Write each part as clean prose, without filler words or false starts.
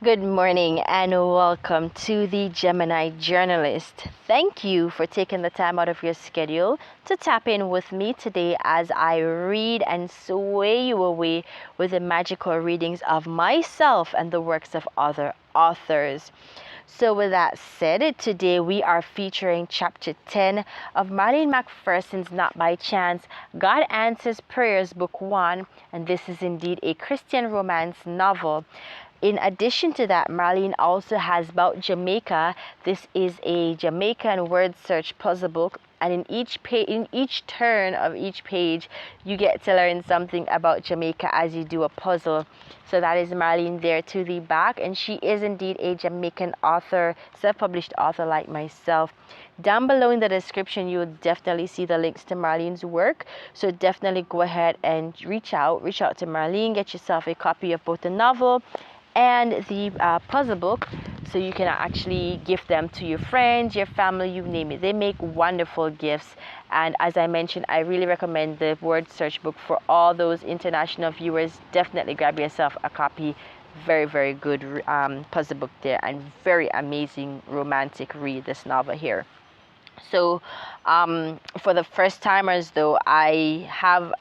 Good morning and welcome to the Gemini Journalist. Thank you for taking the time out of your schedule to tap in with me today as I read and sway you away with the magical readings of myself and the works of other authors. So with that said, today we are featuring chapter 10 of Marlene McPherson's Not by Chance, God Answers Prayers, Book 1, and this is indeed a Christian romance novel. In addition to that, Marlene also has about Jamaica. This is a Jamaican word search puzzle book, and in each turn of each page, you get to learn something about Jamaica as you do a puzzle. So that is Marlene there to the back, and she is indeed a Jamaican author, self-published author like myself. Down below in the description, you'll definitely see the links to Marlene's work. So definitely go ahead and reach out to Marlene, get yourself a copy of both the novel and the puzzle book, so you can actually gift them to your friends, your family, you name it. They make wonderful gifts, and as I mentioned, I really recommend the word search book for all those international viewers. Definitely grab yourself a copy. Very good puzzle book there, and very amazing romantic read, this novel here. So for the first timers though, I have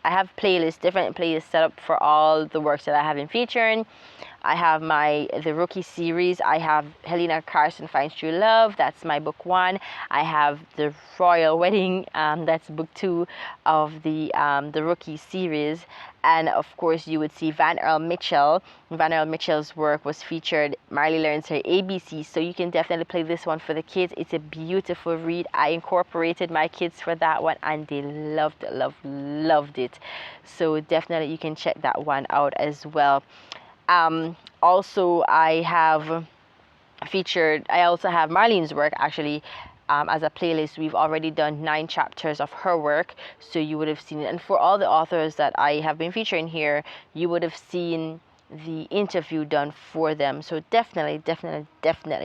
different playlists set up for all the works that I have been featuring. I have the Rookie series. I have Helena Carson Finds True Love. That's my book 1. I have the Royal Wedding. That's book 2 of the Rookie series. And of course, you would see Van Earl Mitchell. Van Earl Mitchell's work was featured. Marley Learns Her ABC. So you can definitely play this one for the kids. It's a beautiful read. I incorporated my kids for that one, and they loved it. So definitely you can check that one out as well. Also, I also have Marlene's work actually as a playlist. We've already done 9 chapters of her work, so you would have seen it. And for all the authors that I have been featuring here, you would have seen the interview done for them. So definitely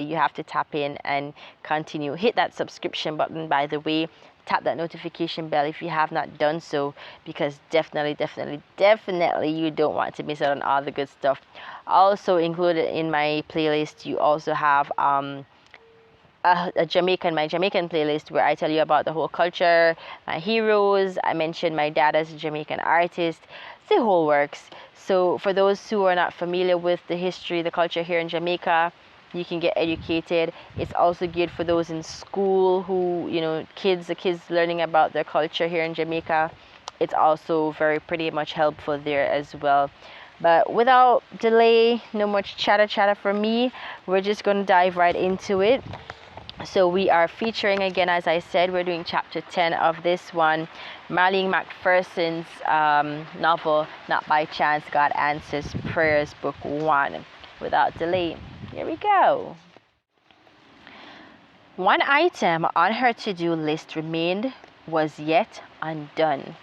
you have to tap in and continue. Hit that subscription button, by the way. Tap that notification bell if you have not done so, because definitely you don't want to miss out on all the good stuff. Also included in my playlist, you also have my Jamaican playlist, where I tell you about the whole culture, my heroes. I mentioned my dad as a Jamaican artist, the whole works. So for those who are not familiar with the history, the culture here in Jamaica, you can get educated. It's also good for those in school who, the kids learning about their culture here in Jamaica. It's also pretty much helpful there as well. But without delay, no much chatter from me. We're just going to dive right into it. So we are featuring, again, as I said, we're doing chapter 10 of this one, Marlene McPherson's novel, Not by Chance, God Answers Prayers, book 1. Without delay, here we go. One item on her to-do list was yet undone.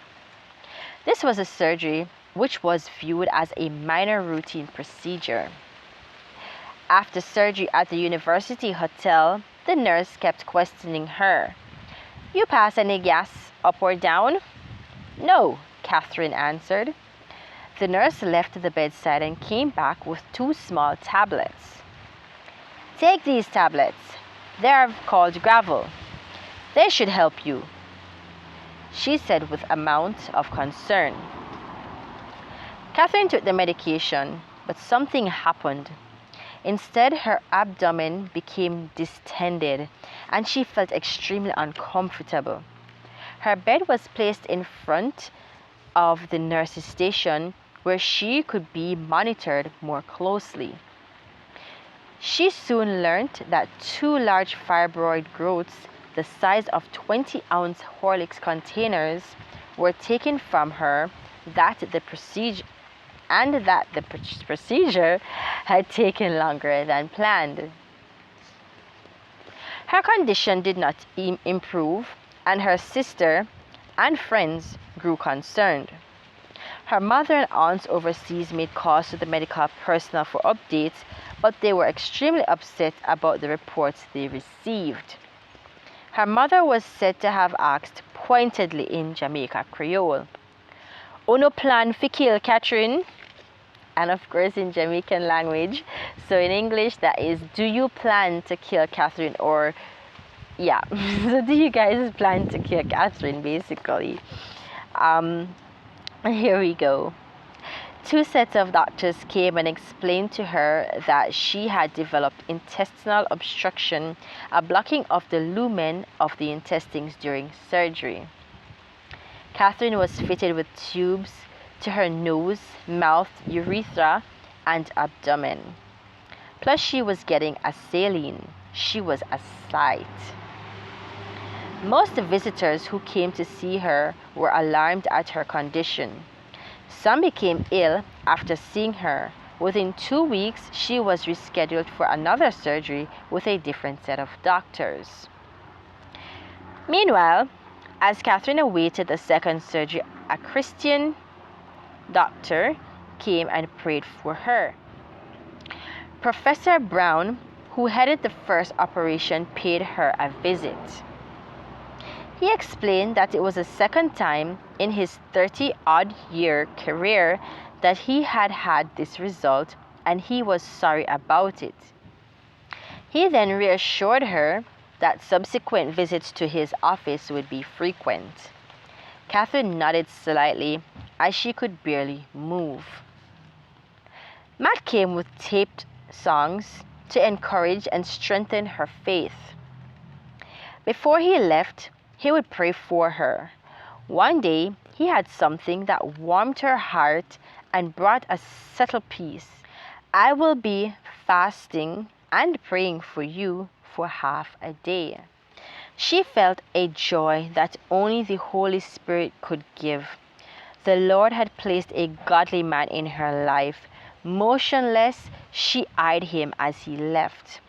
This was a surgery which was viewed as a minor routine procedure. After surgery at the university hotel, the nurse kept questioning her. "You pass any gas up or down?" "No," Catherine answered. The nurse left the bedside and came back with 2 small tablets. "Take these tablets. They are called gravel. They should help you," she said with amount of concern. Catherine took the medication, but something happened. Instead, her abdomen became distended, and she felt extremely uncomfortable. Her bed was placed in front of the nurse's station, where she could be monitored more closely. She soon learned that 2 large fibroid growths the size of 20-ounce Horlicks containers were taken from her, that the procedure had taken longer than planned. Her condition did not improve, and her sister and friends grew concerned. Her mother and aunts overseas made calls to the medical personnel for updates, but they were extremely upset about the reports they received. Her mother was said to have asked pointedly in Jamaica Creole, "Uno plan fi kill Catherine?" and of course in Jamaican language. So in English, that is, do you plan to kill Catherine? Or, yeah, so do you guys plan to kill Catherine, basically? Here we go. 2 sets of doctors came and explained to her that she had developed intestinal obstruction, a blocking of the lumen of the intestines during surgery. Catherine was fitted with tubes to her nose, mouth, urethra, and abdomen. Plus, she was getting a saline. She was a sight. Most visitors who came to see her were alarmed at her condition. Some became ill after seeing her. Within 2 weeks, she was rescheduled for another surgery with a different set of doctors. Meanwhile, as Catherine awaited the second surgery, a Christian doctor came and prayed for her. Professor Brown, who headed the first operation, paid her a visit. He explained that it was the second time in his 30-odd year career that he had had this result, and he was sorry about it. He then reassured her that subsequent visits to his office would be frequent. Catherine nodded slightly as she could barely move. Matt came with taped songs to encourage and strengthen her faith. Before he left, he would pray for her. One day, he had something that warmed her heart and brought a subtle peace. I will be fasting and praying for you for half a day. She felt a joy that only the Holy Spirit could give. The Lord had placed a godly man in her life. Motionless, she eyed him as he left.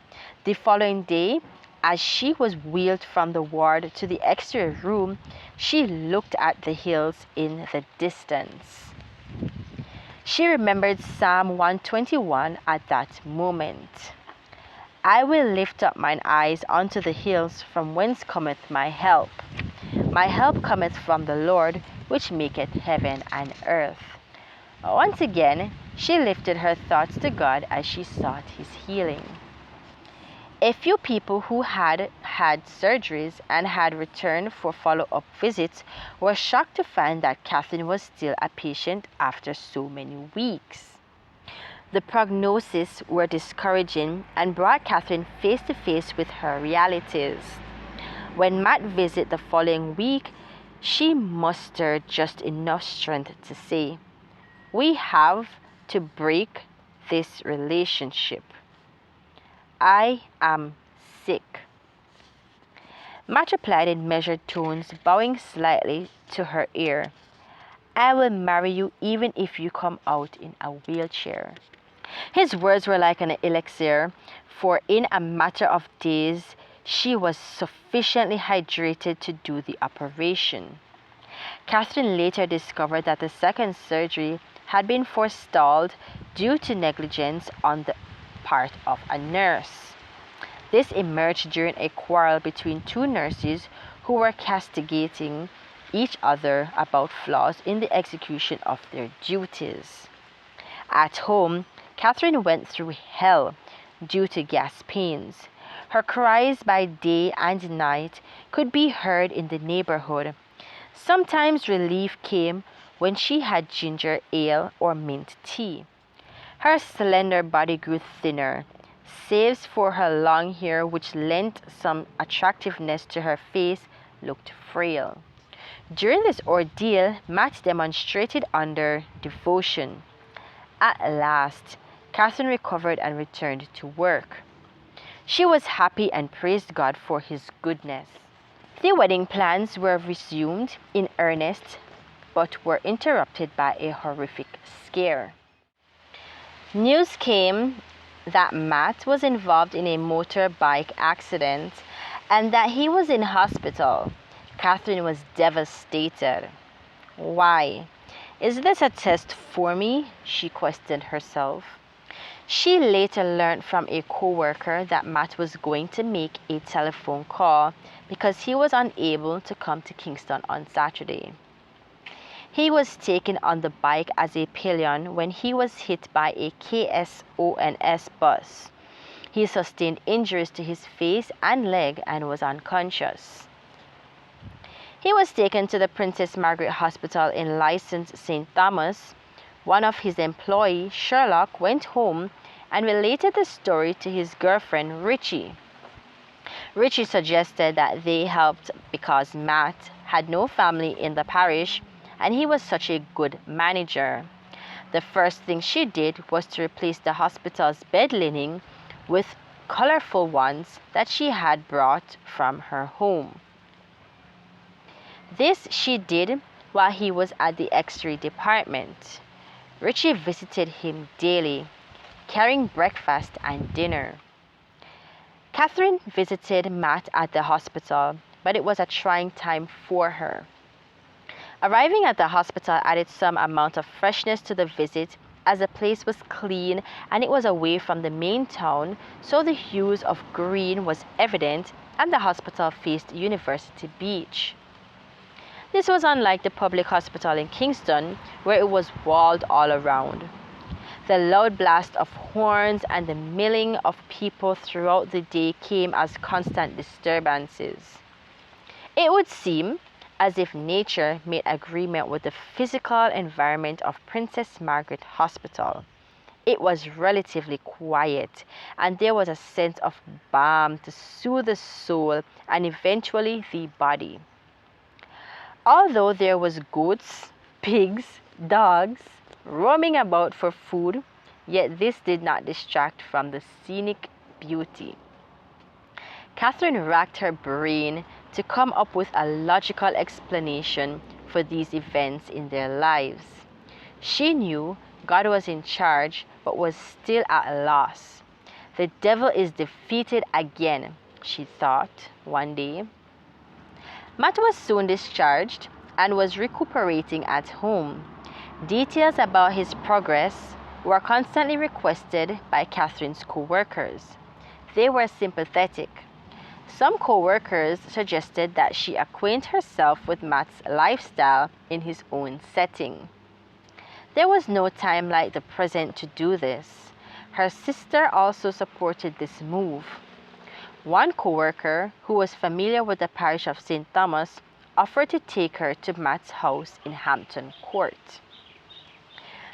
The following day, as she was wheeled from the ward to the extra room, she looked at the hills in the distance. She remembered Psalm 121 at that moment. I will lift up mine eyes unto the hills, from whence cometh my help. My help cometh from the Lord, which maketh heaven and earth. Once again, she lifted her thoughts to God as she sought his healing. A few people who had had surgeries and had returned for follow-up visits were shocked to find that Catherine was still a patient after so many weeks. The prognosis were discouraging and brought Catherine face to face with her realities. When Matt visited the following week, she mustered just enough strength to say, "We have to break this relationship. I am sick." Matt replied in measured tones, bowing slightly to her ear. "I will marry you even if you come out in a wheelchair." His words were like an elixir, for in a matter of days, she was sufficiently hydrated to do the operation. Catherine later discovered that the second surgery had been forestalled due to negligence on the part of a nurse. This emerged during a quarrel between 2 nurses who were castigating each other about flaws in the execution of their duties. At home, Catherine went through hell due to gas pains. Her cries by day and night could be heard in the neighborhood. Sometimes relief came when she had ginger ale or mint tea. Her slender body grew thinner, save for her long hair, which lent some attractiveness to her face, looked frail. During this ordeal, Matt demonstrated under devotion. At last, Catherine recovered and returned to work. She was happy and praised God for his goodness. The wedding plans were resumed in earnest, but were interrupted by a horrific scare. News came that Matt was involved in a motorbike accident and that he was in hospital. Catherine was devastated. Why? Is this a test for me? She questioned herself. She later learned from a co-worker that Matt was going to make a telephone call because he was unable to come to Kingston on Saturday. He was taken on the bike as a pillion when he was hit by a KSONS bus. He sustained injuries to his face and leg and was unconscious. He was taken to the Princess Margaret Hospital in licensed St. Thomas. One of his employees, Sherlock, went home and related the story to his girlfriend, Richie. Richie suggested that they helped because Matt had no family in the parish and he was such a good manager. The first thing she did was to replace the hospital's bed linen with colorful ones that she had brought from her home. This she did while he was at the X-ray department. Richie visited him daily, carrying breakfast and dinner. Catherine visited Matt at the hospital, but it was a trying time for her. Arriving at the hospital added some amount of freshness to the visit, as the place was clean and it was away from the main town, so the hues of green was evident, and the hospital faced University Beach. This was unlike the public hospital in Kingston, where it was walled all around. The loud blast of horns and the milling of people throughout the day came as constant disturbances. It would seem as if nature made agreement with the physical environment of Princess Margaret Hospital. It was relatively quiet, and there was a sense of balm to soothe the soul and eventually the body. Although there was goats, pigs, dogs roaming about for food, yet this did not distract from the scenic beauty. Catherine racked her brain to come up with a logical explanation for these events in their lives. She knew God was in charge, but was still at a loss. The devil is defeated again, she thought one day. Matt was soon discharged and was recuperating at home. Details about his progress were constantly requested by Catherine's co-workers. They were sympathetic. Some co-workers suggested that she acquaint herself with Matt's lifestyle in his own setting. There was no time like the present to do this. Her sister also supported this move. One co-worker, who was familiar with the parish of St. Thomas, offered to take her to Matt's house in Hampton Court.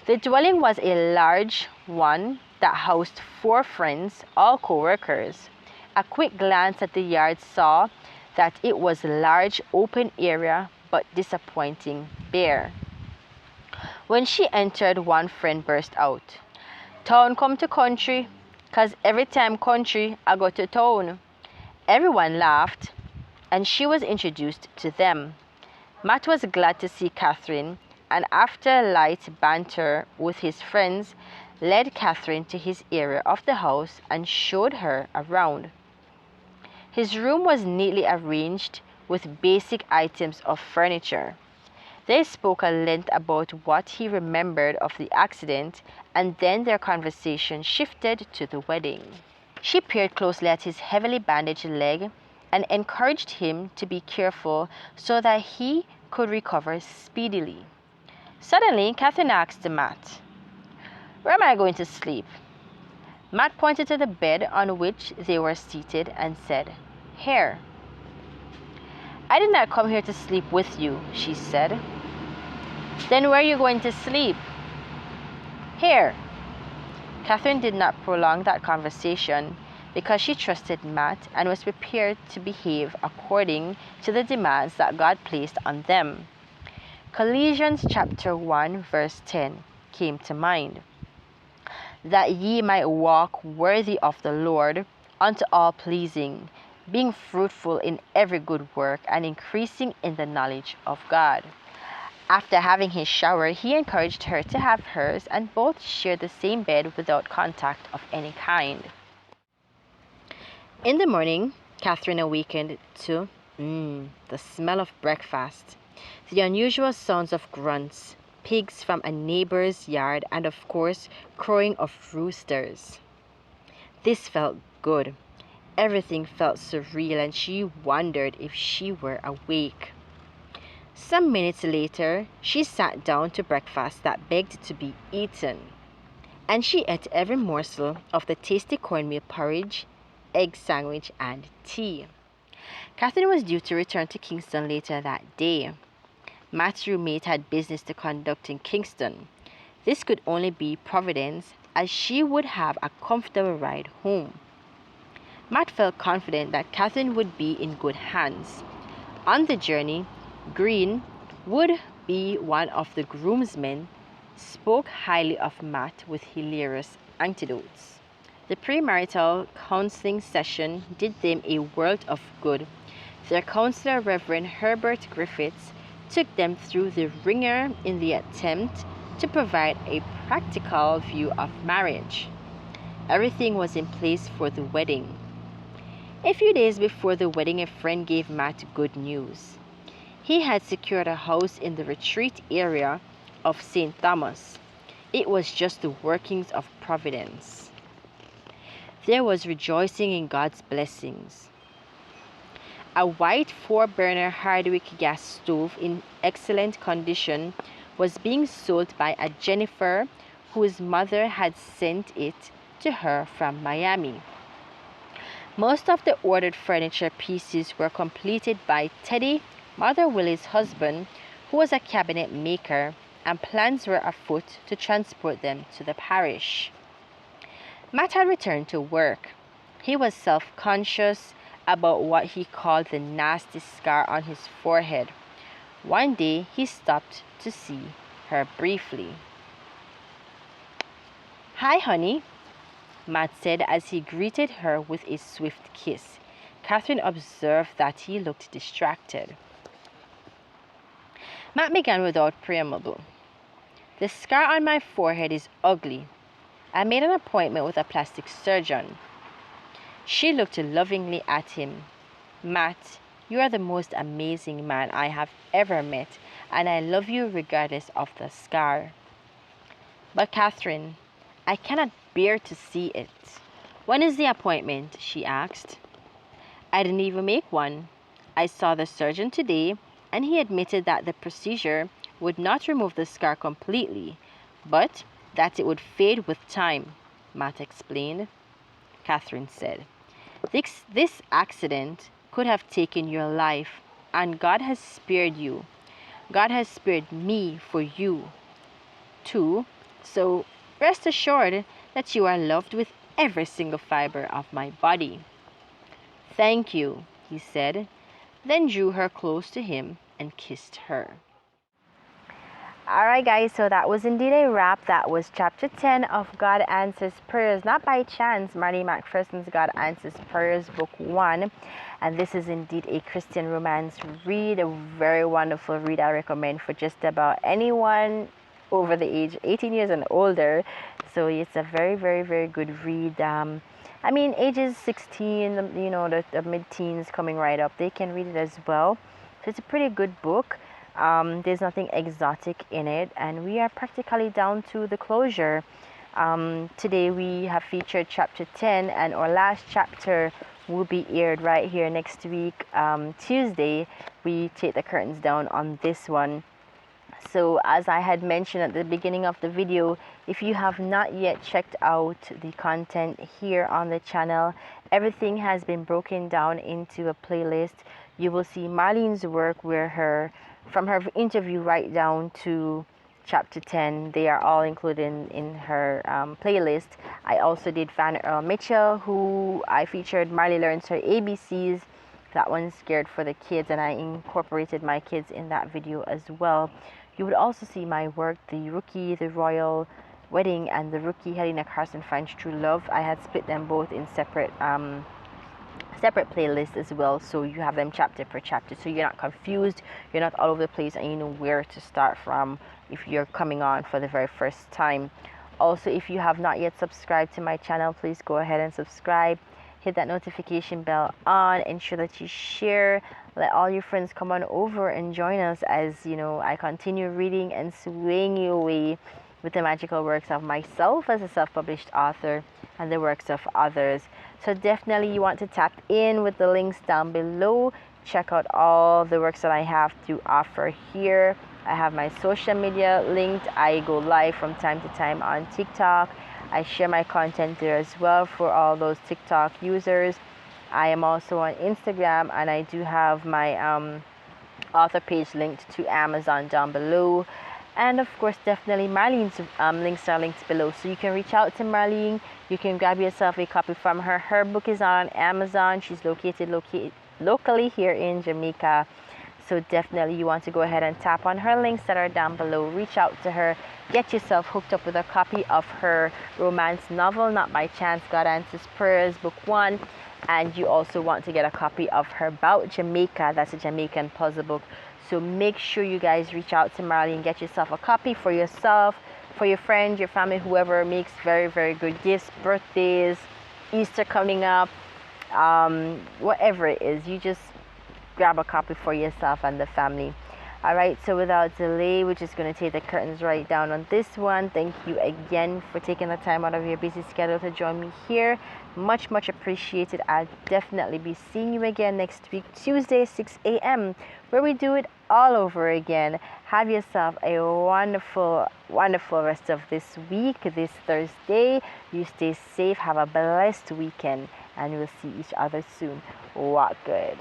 The dwelling was a large one that housed 4 friends, all co-workers. A quick glance at the yard saw that it was a large open area but disappointing bare. When she entered, one friend burst out, "Town come to country, 'cause every time country I go to town." Everyone laughed, and she was introduced to them. Matt was glad to see Catherine, and after light banter with his friends, led Catherine to his area of the house and showed her around. His room was neatly arranged with basic items of furniture. They spoke at length about what he remembered of the accident, and then their conversation shifted to the wedding. She peered closely at his heavily bandaged leg and encouraged him to be careful so that he could recover speedily. Suddenly, Catherine asked Matt, "Where am I going to sleep?" Matt pointed to the bed on which they were seated and said, "Here." "I did not come here to sleep with you," she said. "Then where are you going to sleep?" "Here." Catherine did not prolong that conversation because she trusted Matt and was prepared to behave according to the demands that God placed on them. Colossians chapter 1 verse 10 came to mind. "That ye might walk worthy of the Lord, unto all pleasing, being fruitful in every good work and increasing in the knowledge of God." After having his shower, he encouraged her to have hers, and both shared the same bed without contact of any kind. In the morning, Catherine awakened to the smell of breakfast, the unusual sounds of grunts, pigs from a neighbor's yard, and of course, crowing of roosters. This felt good. Everything felt surreal, and she wondered if she were awake. Some minutes later, she sat down to breakfast that begged to be eaten, and she ate every morsel of the tasty cornmeal porridge, egg sandwich, and tea. Catherine was due to return to Kingston later that day. Matt's roommate had business to conduct in Kingston. This could only be Providence, as she would have a comfortable ride home. Matt felt confident that Catherine would be in good hands. On the journey, Green would be one of the groomsmen, spoke highly of Matt with hilarious anecdotes. The premarital counseling session did them a world of good. Their counselor, Reverend Herbert Griffiths, took them through the ringer in the attempt to provide a practical view of marriage. Everything was in place for the wedding. A few days before the wedding, a friend gave Matt good news. He had secured a house in the retreat area of St. Thomas. It was just the workings of providence. There was rejoicing in God's blessings. A white 4-burner Hardwick gas stove in excellent condition was being sold by a Jennifer whose mother had sent it to her from Miami. Most of the ordered furniture pieces were completed by Teddy, Mother Willie's husband, who was a cabinet maker, and plans were afoot to transport them to the parish. Matt had returned to work. He was self-conscious about what he called the nasty scar on his forehead. One day he stopped to see her briefly. "Hi, honey," Matt said as he greeted her with a swift kiss. Catherine observed that he looked distracted. Matt began without preamble. "The scar on my forehead is ugly. I made an appointment with a plastic surgeon." She looked lovingly at him. "Matt, you are the most amazing man I have ever met, and I love you regardless of the scar." "But Catherine, I cannot bear to see it." "When is the appointment?" she asked. "I didn't even make one. I saw the surgeon today, and he admitted that the procedure would not remove the scar completely, but that it would fade with time," Matt explained. Catherine said, This accident could have taken your life, and God has spared you. God has spared me for you, too. So rest assured that you are loved with every single fiber of my body." "Thank you," he said, then drew her close to him and kissed her. Alright guys, so that was indeed a wrap. That was chapter 10 of God Answers Prayers. Not by chance, Marlene McPherson's God Answers Prayers, book 1. And this is indeed a Christian romance read, a very wonderful read I recommend for just about anyone over the age of 18 years and older. So it's a very, very, very good read. I mean, ages 16, the mid-teens coming right up, they can read it as well. So it's a pretty good book. There's nothing exotic in it, and we are practically down to the closure. Today we have featured chapter 10, and our last chapter will be aired right here next week, Tuesday. We take the curtains down on this one. So as I had mentioned at the beginning of the video, if you have not yet checked out the content here on the channel, everything has been broken down into a playlist. You will see Marlene's work from her interview right down to chapter 10. They are all included in her playlist. I also did Van Earl Mitchell, who I featured Marley Learns Her ABCs. That one's geared for the kids, and I incorporated my kids in that video as well. You would also see my work, the Rookie, the Royal Wedding, and the Rookie Helena Carson Finds True Love. I had split them both in separate playlists as well, so you have them chapter per chapter, so you're not confused, you're not all over the place, and you know where to start from if you're coming on for the very first time. Also, if you have not yet subscribed to my channel, please go ahead and subscribe. Hit that notification bell on, ensure that you share, let all your friends come on over and join us as I continue reading and swaying you away with the magical works of myself as a self-published author and the works of others. So definitely you want to tap in with the links down below. check out all the works that I have to offer here. I have my social media linked. I go live from time to time on TikTok. I share my content there as well for all those TikTok users. I am also on Instagram, and I do have my author page linked to Amazon down below. And of course, definitely Marlene's links are linked below, so you can reach out to Marlene. You can grab yourself a copy from her. Her book is on Amazon. She's located locally here in Jamaica, so definitely you want to go ahead and tap on her links that are down below. Reach out to her, get yourself hooked up with a copy of her romance novel, Not by Chance, God Answers Prayers, book 1. And you also want to get a copy of her About Jamaica. That's a Jamaican puzzle book. So make sure you guys reach out to Marlene, get yourself a copy for yourself, for your friends, your family, whoever makes very, very good gifts, birthdays, Easter coming up, whatever it is. You just grab a copy for yourself and the family. All right, so without delay, we're just going to take the curtains right down on this one. Thank you again for taking the time out of your busy schedule to join me here. Much, much appreciated. I'll definitely be seeing you again next week, Tuesday, 6 a.m., where we do it all over again. Have yourself a wonderful, wonderful rest of this week, this Thursday. You stay safe. Have a blessed weekend, and we'll see each other soon. Walk good.